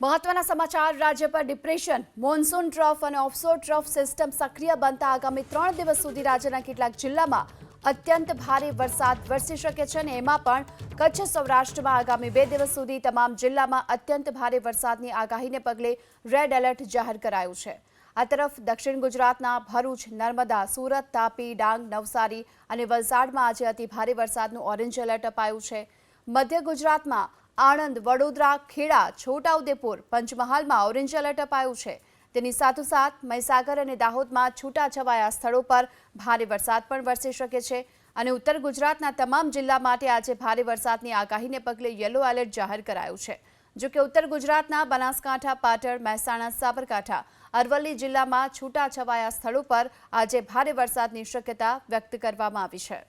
મહત્વના સમાચાર રાજ્ય પર ડિપ્રેશન મોન્સૂન ટ્રફ અને ઓફશોર ટ્રફ સિસ્ટમ સક્રિય બનતા આગામી 3 દિવસ સુધી રાજ્યના કેટલાક જિલ્લામાં અત્યંત ભારે વરસાદ વરસી શકે છે અને એમાં પણ કચ્છ સૌરાષ્ટ્રમાં આગામી 2 દિવસ સુધી તમામ જિલ્લામાં અત્યંત ભારે વરસાદની આગાહીને પગલે રેડ એલર્ટ જાહેર કરાયું છે। આ તરફ દક્ષિણ ગુજરાતના ભરૂચ, નર્મદા, સુરત, તાપી, ડાંગ, નવસારી અને વલસાડમાં આજે અતિ ભારે વરસાદનું ઓરેન્જ એલર્ટ અપાયું છે। મધ્ય ગુજરાતમાં આણંદ, વડોદરા, ખેડા, છોટાઉદેપુર, પંચમહાલમાં ઓરેન્જ એલર્ટ અપાયું છે। તેની સાથોસાથ મહીસાગર અને દાહોદમાં છૂટાછવાયા સ્થળો પર ભારે વરસાદ પણ વરસી શકે છે અને ઉત્તર ગુજરાતના તમામ જિલ્લા માટે આજે ભારે વરસાદની આગાહીને પગલે યલો એલર્ટ જાહેર કરાયું છે। જો કે ઉત્તર ગુજરાતના બનાસકાંઠા, પાટણ, મહેસાણા, સાબરકાંઠા, અરવલ્લી જિલ્લામાં છૂટાછવાયા સ્થળો પર આજે ભારે વરસાદની શક્યતા વ્યક્ત કરવામાં આવી છે।